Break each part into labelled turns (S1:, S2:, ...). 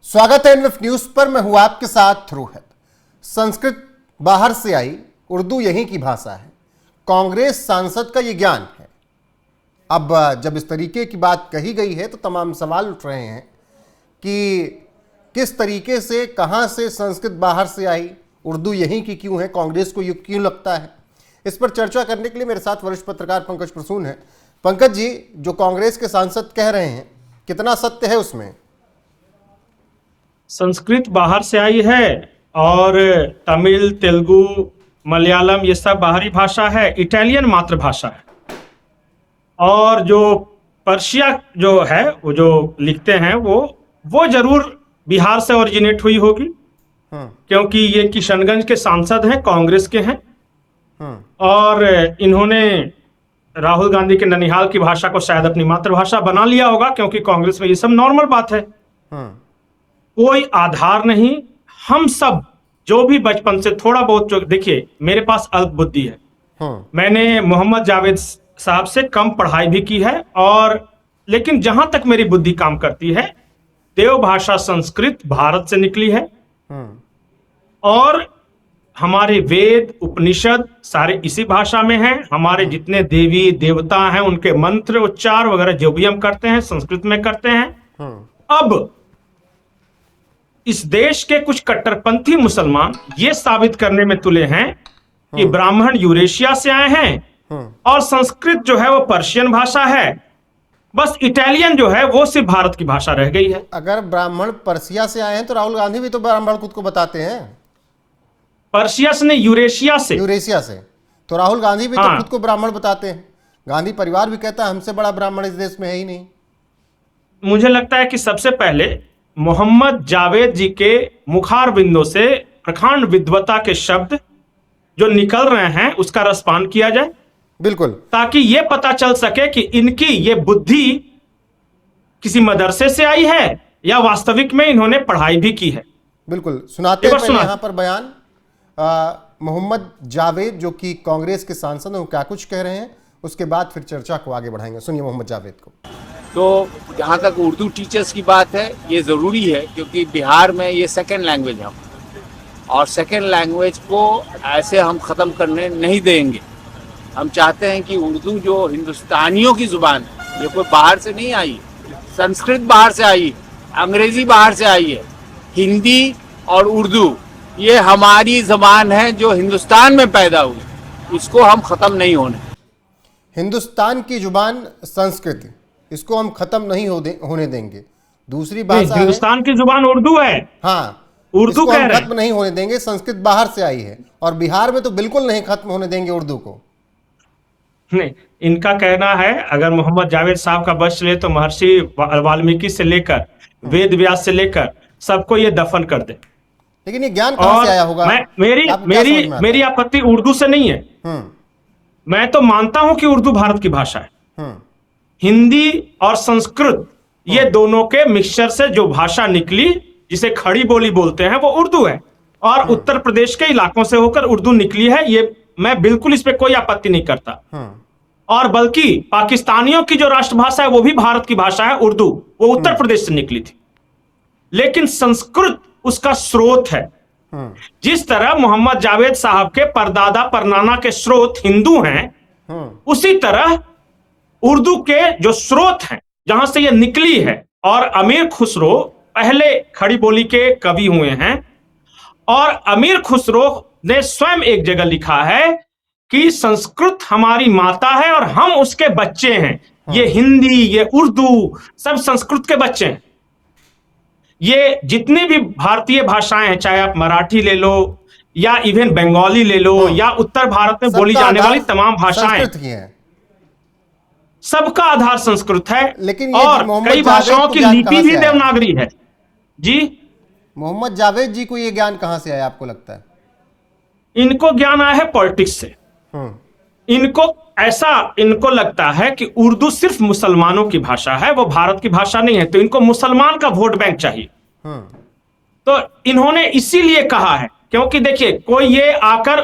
S1: स्वागत है NF news पर। मैं हूं आपके साथ रोहित। संस्कृत बाहर से आई, उर्दू यहीं की भाषा है। कांग्रेस सांसद का ये ज्ञान है। अब जब इस तरीके की बात कही गई है तो तमाम सवाल उठ रहे हैं कि किस तरीके से, कहां से संस्कृत बाहर से आई, उर्दू यहीं की क्यों है, कांग्रेस को ये क्यों लगता है। इस पर चर्चा करने के लिए मेरे साथ वरिष्ठ पत्रकार पंकज प्रसून है। पंकज जी, जो कांग्रेस के सांसद कह रहे हैं, कितना सत्य है उसमें?
S2: संस्कृत बाहर से आई है और तमिल, तेलुगु, मलयालम ये सब बाहरी भाषा है। इटालियन मातृभाषा है। और जो पर्शिया जो है, वो जो लिखते हैं वो जरूर बिहार से ओरिजिनेट हुई होगी, क्योंकि ये किशनगंज के सांसद हैं, कांग्रेस के हैं। और इन्होंने राहुल गांधी के ननिहाल की भाषा को शायद अपनी मातृभाषा बना लिया होगा, क्योंकि कांग्रेस में ये सब नॉर्मल बात है। कोई आधार नहीं। हम सब जो भी बचपन से थोड़ा बहुत, जो देखिए, मेरे पास अल्प बुद्धि है। मैंने मोहम्मद जावेद साहब से कम पढ़ाई भी की है, और लेकिन जहां तक मेरी बुद्धि काम करती है, देवभाषा संस्कृत भारत से निकली है। और हमारे वेद, उपनिषद सारे इसी भाषा में हैं। हमारे जितने देवी देवता हैं, उनके मंत्र, उच्चार वगैरह जो भी हम करते हैं, संस्कृत में करते हैं। अब इस देश के कुछ कट्टरपंथी मुसलमान ये साबित करने में तुले हैं कि ब्राह्मण यूरेशिया से आए हैं और संस्कृत जो है वो पर्शियन भाषा है। बस इटालियन जो है वो सिर्फ भारत की भाषा रह गई है।
S1: अगर ब्राह्मण पर्शिया से आए हैं तो राहुल गांधी भी तो ब्राह्मण खुद को बताते हैं।
S2: पर्शिया से नहीं, यूरेशिया से।
S1: यूरेशिया से तो राहुल गांधी भी तो खुद को ब्राह्मण बताते हैं। गांधी परिवार भी कहता है हमसे बड़ा ब्राह्मण इस देश में है ही नहीं।
S2: मुझे लगता है कि सबसे पहले मोहम्मद जावेद जी के मुखार बिंदों से प्रखंड विद्वता के शब्द जो निकल रहे हैं उसका रसपान किया जाए।
S1: बिल्कुल, ताकि
S2: ये पता चल सके कि इनकी ये बुद्धि किसी मदरसे से आई है या वास्तविक में इन्होंने पढ़ाई भी की है।
S1: बिल्कुल, सुनाते हैं यहाँ पर बयान मोहम्मद जावेद, जो कि कांग्रेस के सांसद हैं, वो क्या कुछ कह रहे हैं, उसके बाद फिर चर्चा को आगे बढ़ाएंगे। सुनिए मोहम्मद जावेद को।
S3: तो जहाँ तक उर्दू टीचर्स की बात है, ये ज़रूरी है, क्योंकि बिहार में ये सेकंड लैंग्वेज है और सेकंड लैंग्वेज को ऐसे हम ख़त्म करने नहीं देंगे। हम चाहते हैं कि उर्दू जो हिंदुस्तानियों की ज़ुबान है, ये कोई बाहर से नहीं आई। संस्कृत बाहर से आई, अंग्रेज़ी बाहर से आई है। हिंदी और उर्दू ये हमारी ज़बान है जो हिंदुस्तान में पैदा हुई, इसको हम ख़त्म नहीं होने।
S1: हिंदुस्तान की जुबान संस्कृत, इसको हम खत्म नहीं होने देंगे। दूसरी भाषा
S2: हिंदुस्तान की जुबान उर्दू है।
S1: हाँ,
S2: उर्दू
S1: हम खत्म नहीं होने देंगे। संस्कृत बाहर से आई है और बिहार में तो बिल्कुल नहीं खत्म होने देंगे उर्दू को।
S2: नहीं, इनका कहना है अगर मोहम्मद जावेद साहब का बस चले तो महर्षि वाल्मीकि से लेकर वेद व्यास से लेकर सबको ये दफन कर दे।
S1: लेकिन ये ज्ञान कहां से आया होगा?
S2: मेरी आपत्ति उर्दू से नहीं है। मैं तो मानता हूं कि उर्दू भारत की भाषा है। हिंदी और संस्कृत ये दोनों के मिक्सचर से जो भाषा निकली, जिसे खड़ी बोली बोलते हैं, वो उर्दू है। और उत्तर प्रदेश के इलाकों से होकर उर्दू निकली है। ये मैं बिल्कुल इस पे कोई आपत्ति नहीं करता। और बल्कि पाकिस्तानियों की जो राष्ट्रभाषा है वो भी भारत की भाषा है, उर्दू, वो उत्तर प्रदेश से निकली थी। लेकिन संस्कृत उसका स्रोत है। जिस तरह मोहम्मद जावेद साहब के परदादा परनाना के स्रोत हिंदू हैं, उसी तरह उर्दू के जो स्रोत हैं, जहां से ये निकली है। और अमीर खुसरो पहले खड़ी बोली के कवि हुए हैं। और अमीर खुसरो ने स्वयं एक जगह लिखा है कि संस्कृत हमारी माता है और हम उसके बच्चे हैं। ये हिंदी, ये उर्दू सब संस्कृत के बच्चे हैं। ये जितनी भी भारतीय भाषाएं हैं, चाहे आप मराठी ले लो या इवन बंगाली ले लो या उत्तर भारत में बोली जाने वाली तमाम भाषाएं, सबका आधार संस्कृत है।
S1: लेकिन
S2: और कई भाषाओं की लिपि भी देवनागरी है। जी,
S1: मोहम्मद जावेद जी को ये ज्ञान कहां से आया आपको लगता है?
S2: इनको ज्ञान आया है पॉलिटिक्स से। इनको लगता है कि उर्दू सिर्फ मुसलमानों की भाषा है, वो भारत की भाषा नहीं है। तो इनको मुसलमान का वोट बैंक चाहिए। तो इन्होंने इसीलिए कहा है, क्योंकि देखिए, कोई ये आकर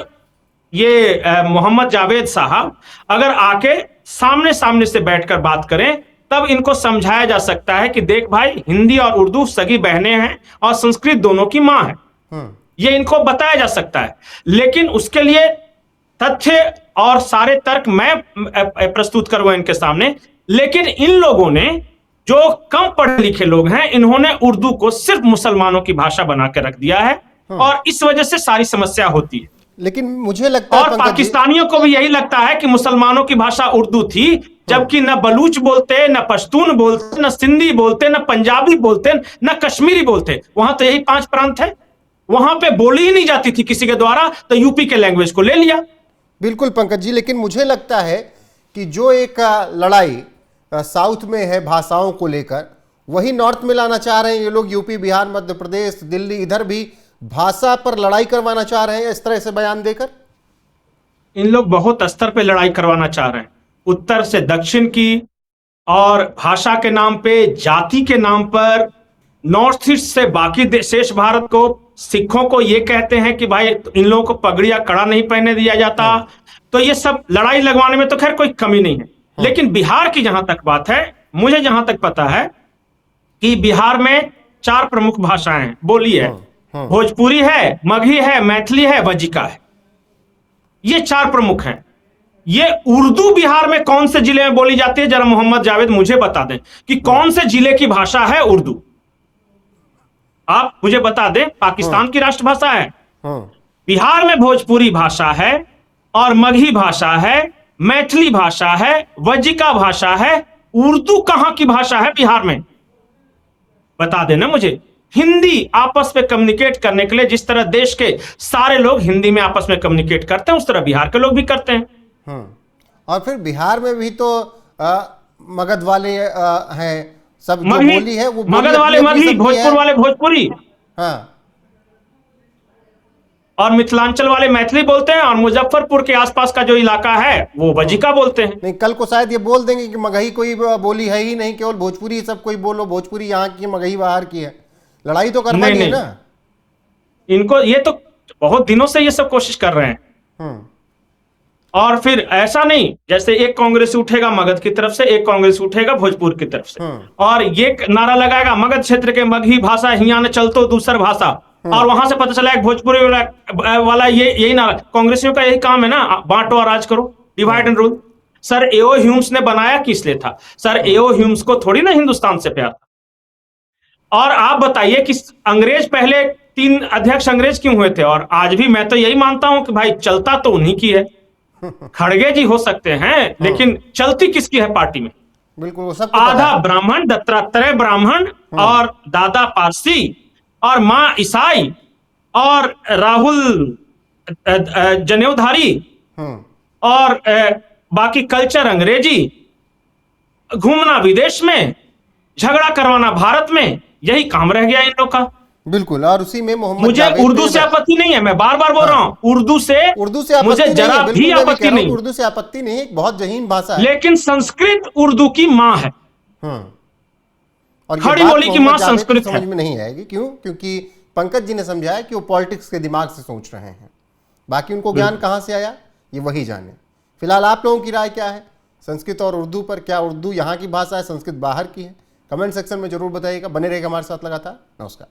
S2: मोहम्मद जावेद साहब अगर आके सामने सामने से बैठकर बात करें तब इनको समझाया जा सकता है कि देख भाई, हिंदी और उर्दू सगी बहनें हैं और संस्कृत दोनों की मां है। ये इनको बताया जा सकता है, लेकिन उसके लिए तथ्य और सारे तर्क मैं प्रस्तुत करूंगा इनके सामने। लेकिन इन लोगों ने, जो कम पढ़े लिखे लोग हैं, इन्होंने उर्दू को सिर्फ मुसलमानों की भाषा बना के रख दिया है और इस वजह से सारी समस्या होती है।
S1: लेकिन मुझे लगता है
S2: और पाकिस्तानियों को भी यही लगता है कि मुसलमानों की भाषा उर्दू थी, जबकि न बलूच बोलते, न पश्तून बोलते, न सिंधी बोलते, न पंजाबी बोलते, न कश्मीरी बोलते। वहां तो यही 5 प्रांत है, वहां पे बोली ही नहीं जाती थी किसी के द्वारा, तो यूपी के लैंग्वेज को ले लिया।
S1: बिल्कुल पंकज जी, लेकिन मुझे लगता है कि जो एक लड़ाई साउथ में है भाषाओं को लेकर, वही नॉर्थ में लाना चाह रहे हैं ये लोग। यूपी, बिहार, मध्य प्रदेश, दिल्ली, इधर भी भाषा पर लड़ाई करवाना चाह रहे हैं इस तरह से बयान देकर।
S2: इन लोग बहुत स्तर पे लड़ाई करवाना चाह रहे हैं, उत्तर से दक्षिण की, और भाषा के नाम पे, जाति के नाम पर, नॉर्थ ईस्ट से बाकी शेष भारत को, सिखों को ये कहते हैं कि भाई इन लोगों को पगड़ी या कड़ा नहीं पहनने दिया जाता। तो ये सब लड़ाई लगवाने में तो खैर कोई कमी नहीं है। लेकिन बिहार की जहां तक बात है, मुझे जहां तक पता है कि बिहार में 4 प्रमुख भाषाएं बोली है। भोजपुरी है, मगही है, मैथिली है, वज्जिका है। ये 4 प्रमुख हैं। ये उर्दू बिहार में कौन से जिले में बोली जाती है, जरा मोहम्मद जावेद मुझे बता दें कि कौन से जिले की भाषा है उर्दू। आप मुझे बता दें, पाकिस्तान की राष्ट्रभाषा है। बिहार में भोजपुरी भाषा है और मगही भाषा है, मैथिली भाषा है, वज्जिका भाषा है। उर्दू कहां की भाषा है बिहार में, बता देना मुझे। हिंदी आपस में कम्युनिकेट करने के लिए जिस तरह देश के सारे लोग हिंदी में आपस में कम्युनिकेट करते हैं, उस तरह बिहार के लोग भी करते हैं।
S1: और फिर बिहार में भी तो मगध वाले हैं, सब जो बोली है वो
S2: मगध वाले मगही, भोजपुर वाले भोजपुरी,
S1: हाँ,
S2: और मिथिलांचल वाले मैथिली बोलते हैं, और मुजफ्फरपुर के आसपास का जो इलाका है वो वज्जिका बोलते हैं।
S1: नहीं, कल को शायद ये बोल देंगे कि मगही कोई बोली है ही नहीं, केवल भोजपुरी सब कोई बोलो, भोजपुरी यहाँ की, मगही बाहर की है। लड़ाई तो करना नहीं है ना
S2: इनको। ये तो बहुत दिनों से ये सब कोशिश कर रहे हैं। और फिर ऐसा नहीं, जैसे एक कांग्रेस उठेगा मगध की तरफ से, एक कांग्रेस उठेगा भोजपुर की तरफ से, और ये नारा लगाएगा मगध क्षेत्र के मगही भाषा हियां न चलतो दूसर भाषा, और वहां से पता चला एक भोजपुरी वाला यही नारा। कांग्रेसियों का यही काम है ना, बांटो और राज करो, divide and rule. Sir AO Hume's ने बनाया किस लिए था? सर एओ ह्यूम्स को थोड़ी ना हिंदुस्तान से प्यार था। और आप बताइए कि अंग्रेज पहले 3 अध्यक्ष अंग्रेज क्यों हुए थे? और आज भी मैं तो यही मानता हूं कि भाई चलता तो उन्हीं की है। खड़गे जी हो सकते हैं, लेकिन चलती किसकी है पार्टी में?
S1: बिल्कुल, सब
S2: आधा ब्राह्मण, दत्तात्रेय ब्राह्मण, और दादा पारसी, और मां ईसाई, और राहुल जनेऊधारी, और बाकी कल्चर अंग्रेजी, घूमना विदेश में, झगड़ा करवाना भारत में, यही काम रह गया इन लोग का।
S1: बिल्कुल, और उसी में मोहम्मद
S2: मुझे उर्दू से आपत्ति नहीं है, मैं बार बार बोल रहा हूं, उर्दू से मुझे जरा भी आपत्ति नहीं।
S1: उर्दू से आपत्ति नहीं, एक बहुत जहीन भाषा है,
S2: लेकिन संस्कृत उर्दू की मां है।
S1: और
S2: खड़ी बोली की मां संस्कृत
S1: समझ में नहीं आएगी। क्यों? क्योंकि पंकज जी ने समझाया कि वो पॉलिटिक्स के दिमाग से सोच रहे हैं, बाकी उनको ज्ञान कहां से आया ये वही जाने। फिलहाल आप लोगों की राय क्या है संस्कृत और उर्दू पर? क्या उर्दू यहाँ की भाषा है, संस्कृत बाहर की है? कमेंट सेक्शन में जरूर बताइएगा। बने रहेगा हमारे साथ लगातार। नमस्कार।